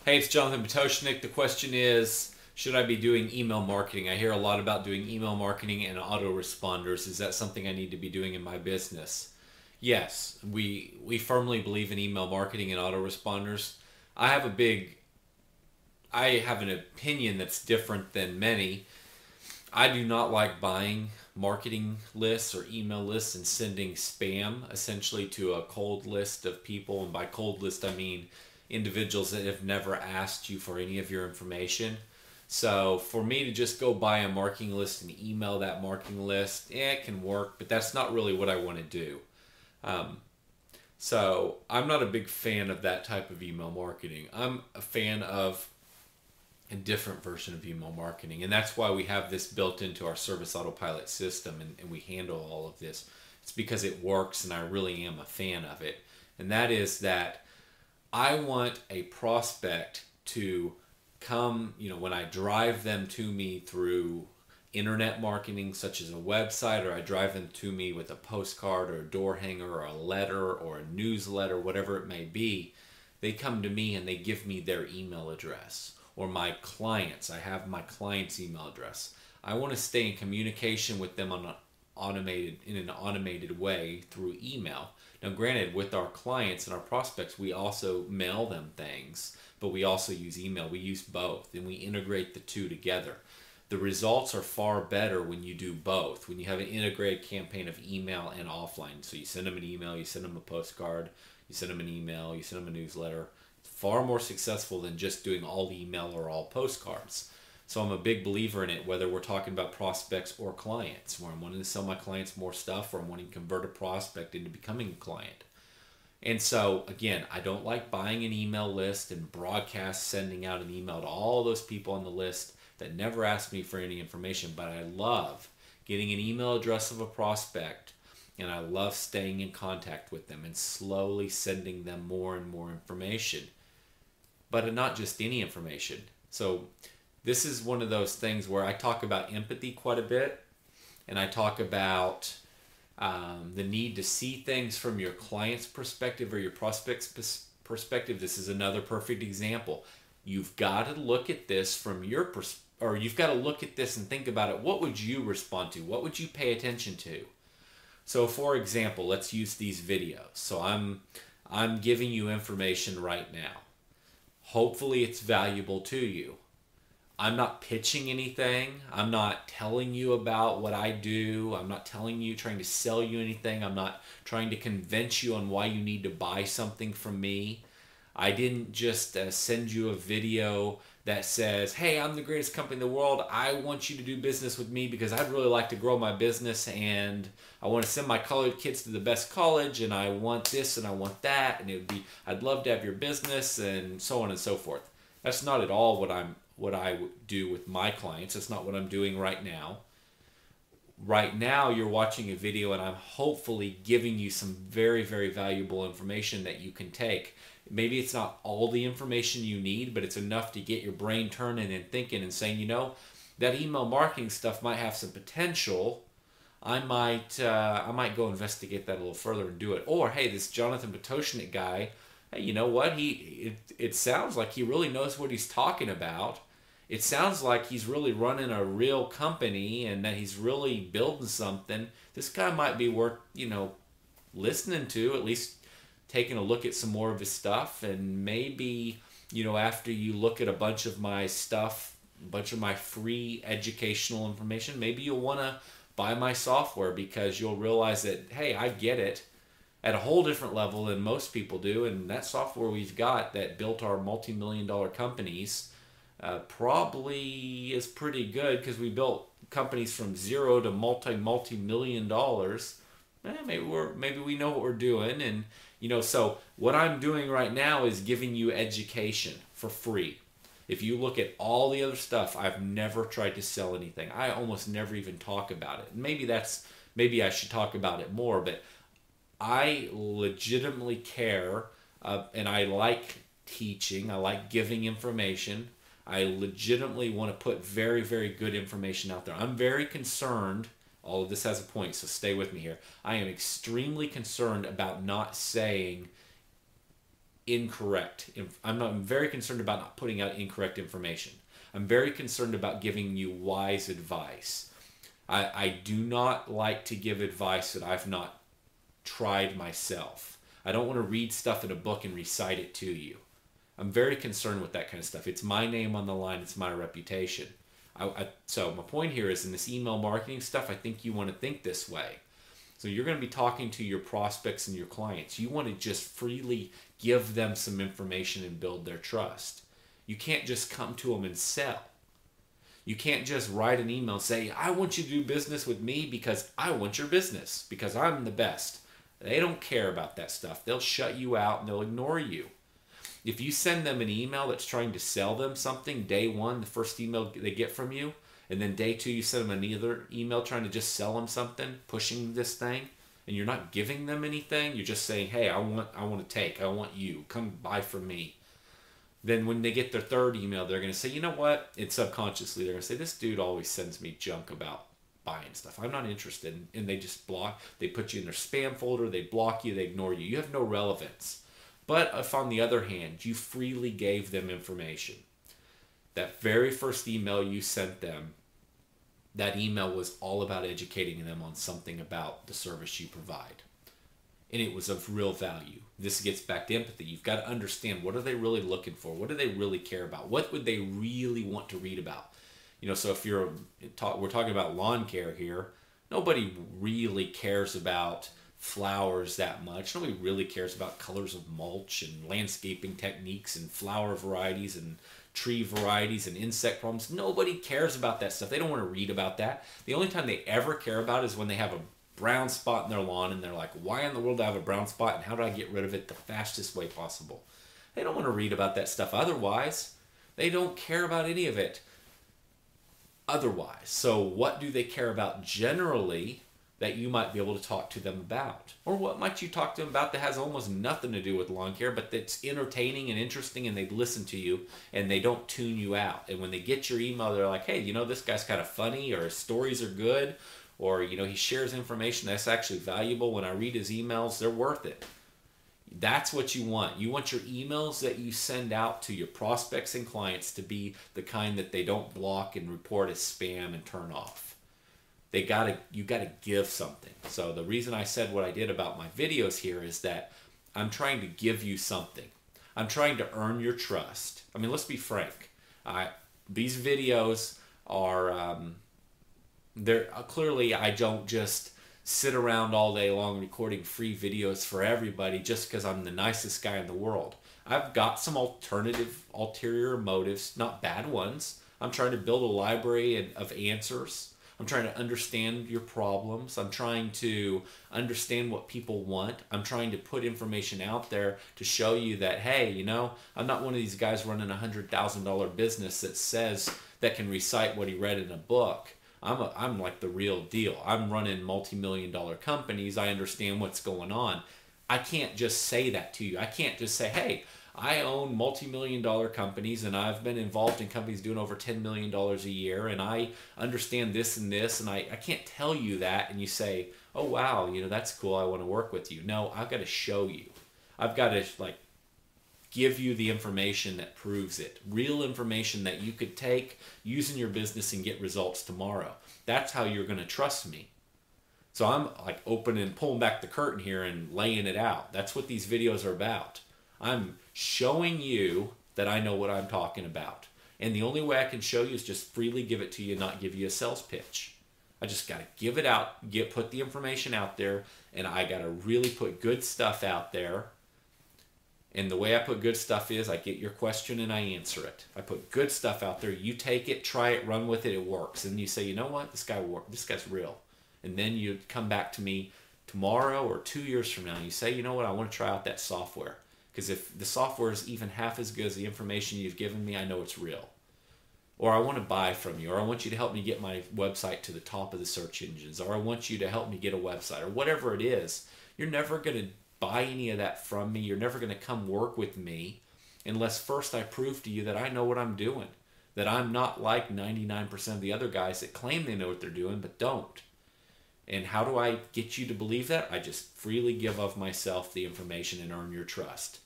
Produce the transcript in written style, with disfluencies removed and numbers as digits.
Hey, it's Jonathan Potoshnik. The question is, should I be doing email marketing? I hear a lot about doing email marketing and autoresponders. Is that something I need to be doing in my business? Yes, we firmly believe in email marketing and autoresponders. I have a big I have an opinion that's different than many. I do not like buying marketing lists or email lists and sending spam essentially to a cold list of people. And by cold list, I mean individuals that have never asked you for any of your information. So for me to just go buy a marketing list and email that marketing list, it can work, but that's not really what I want to do. Um, so I'm not a big fan of that type of email marketing. I'm a fan of a different version of email marketing. And that's why we have this built into our service autopilot system and we handle all of this. It's because it works and I really am a fan of it. And that is that I want a prospect to come, when I drive them to me through internet marketing, such as a website, or I drive them to me with a postcard or a door hanger or a letter or a newsletter, whatever it may be, they come to me and they give me their email address or my clients. I have my client's email address. I want to stay in communication with them in an automated way through email. Now, granted, with our clients and our prospects, we also mail them things, but we also use email. We use both, and we integrate the two together. The results are far better when you do both, when you have an integrated campaign of email and offline. So you send them an email, you send them a postcard, you send them an email, you send them a newsletter. It's far more successful than just doing all email or all postcards. So I'm a big believer in it, whether we're talking about prospects or clients, where I'm wanting to sell my clients more stuff or I'm wanting to convert a prospect into becoming a client. And so, again, I don't like buying an email list and broadcast sending out an email to all those people on the list that never asked me for any information, but I love getting an email address of a prospect and I love staying in contact with them and slowly sending them more and more information, but not just any information. So this is one of those things where I talk about empathy quite a bit, and I talk about the need to see things from your client's perspective or your prospect's perspective. This is another perfect example. You've got to look at this from your perspective, or you've got to look at this and think about it. What would you respond to? What would you pay attention to? So, for example, let's use these videos. So I'm giving you information right now. Hopefully, it's valuable to you. I'm not pitching anything. I'm not telling you about what I do. I'm not trying to sell you anything. I'm not trying to convince you on why you need to buy something from me. I didn't just send you a video that says, hey, I'm the greatest company in the world. I want you to do business with me because I'd really like to grow my business and I want to send my college kids to the best college and I want this and I want that and I'd love to have your business and so on and so forth. That's not at all what I do with my clients. That's not what I'm doing right now. Right now, you're watching a video and I'm hopefully giving you some very, very valuable information that you can take. Maybe it's not all the information you need, but it's enough to get your brain turning and thinking and saying, that email marketing stuff might have some potential. I might go investigate that a little further and do it. Or, hey, this Jonathan Potoshnik guy, hey, you know what? It sounds like he really knows what he's talking about. It sounds like he's really running a real company and that he's really building something. This guy might be worth, listening to, at least taking a look at some more of his stuff. And maybe, after you look at a bunch of my stuff, a bunch of my free educational information, maybe you'll want to buy my software because you'll realize that, hey, I get it at a whole different level than most people do. And that software we've got that built our multi-million-dollar companies probably is pretty good because we built companies from zero to multi-million dollars. Maybe we know what we're doing. And, so what I'm doing right now is giving you education for free. If you look at all the other stuff, I've never tried to sell anything. I almost never even talk about it. Maybe I should talk about it more, but I legitimately care, and I like teaching. I like giving information. I legitimately want to put very, very good information out there. I'm very concerned. All of this has a point, so stay with me here. I am extremely concerned about not saying incorrect. I'm very concerned about not putting out incorrect information. I'm very concerned about giving you wise advice. I do not like to give advice that I've not tried myself. I don't want to read stuff in a book and recite it to you. I'm very concerned with that kind of stuff. It's my name on the line. It's my reputation. So my point here is, in this email marketing stuff, I think you want to think this way. So you're going to be talking to your prospects and your clients. You want to just freely give them some information and build their trust. You can't just come to them and sell. You can't just write an email and say, I want you to do business with me because I want your business, because I'm the best. They don't care about that stuff. They'll shut you out and they'll ignore you. If you send them an email that's trying to sell them something, day one, the first email they get from you, and then day two, you send them another email trying to just sell them something, pushing this thing, and you're not giving them anything, you're just saying, hey, I want to take, I want you, come buy from me. Then when they get their third email, they're going to say, you know what? And subconsciously, they're going to say, this dude always sends me junk about buying stuff. I'm not interested. And they just block. They put you in their spam folder. They block you. They ignore you. You have no relevance. But if, on the other hand, you freely gave them information, that very first email you sent them, that email was all about educating them on something about the service you provide. And it was of real value. This gets back to empathy. You've got to understand, what are they really looking for? What do they really care about? What would they really want to read about? You know, so if we're talking about lawn care here, nobody really cares about flowers that much. Nobody really cares about colors of mulch and landscaping techniques and flower varieties and tree varieties and insect problems. Nobody cares about that stuff. They don't want to read about that. The only time they ever care about is when they have a brown spot in their lawn and they're like, why in the world do I have a brown spot and how do I get rid of it the fastest way possible? They don't want to read about that stuff otherwise. They don't care about any of it otherwise. So what do they care about generally that you might be able to talk to them about? Or what might you talk to them about that has almost nothing to do with lawn care, but that's entertaining and interesting, and they listen to you and they don't tune you out. And when they get your email, they're like, hey, you know, this guy's kind of funny, or his stories are good, or, you know, he shares information that's actually valuable. When I read his emails, they're worth it. That's what you want. You want your emails that you send out to your prospects and clients to be the kind that they don't block and report as spam and turn off. You gotta give something. So the reason I said what I did about my videos here is that I'm trying to give you something. I'm trying to earn your trust. I mean, let's be frank. These videos are, clearly I don't just sit around all day long recording free videos for everybody just because I'm the nicest guy in the world. I've got some ulterior motives, not bad ones. I'm trying to build a library of answers. I'm trying to understand your problems. I'm trying to understand what people want. I'm trying to put information out there to show you that, hey, you know, I'm not one of these guys running a $100,000 business that can recite what he read in a book. I'm like the real deal. I'm running multi-million-dollar companies. I understand what's going on. I can't just say that to you. I can't just say, hey, I own multi-million-dollar companies and I've been involved in companies doing over $10 million a year and I understand this and this, and I can't tell you that and you say, oh wow, you know, that's cool, I want to work with you. No, I've got to show you. I've got to give you the information that proves it. Real information that you could take, use in your business, and get results tomorrow. That's how you're going to trust me. So I'm like opening, pulling back the curtain here and laying it out. That's what these videos are about. I'm showing you that I know what I'm talking about. And the only way I can show you is just freely give it to you, not give you a sales pitch. I just got to give it out, put the information out there, and I got to really put good stuff out there. And the way I put good stuff is I get your question and I answer it. I put good stuff out there. You take it, try it, run with it. It works. And you say, you know what? This guy's real. And then you come back to me tomorrow or 2 years from now and you say, you know what? I want to try out that software. Because if the software is even half as good as the information you've given me, I know it's real. Or I want to buy from you. Or I want you to help me get my website to the top of the search engines. Or I want you to help me get a website. Or whatever it is. You're never going to buy any of that from me. You're never going to come work with me unless first I prove to you that I know what I'm doing, that I'm not like 99% of the other guys that claim they know what they're doing but don't. And how do I get you to believe that? I just freely give of myself the information and earn your trust.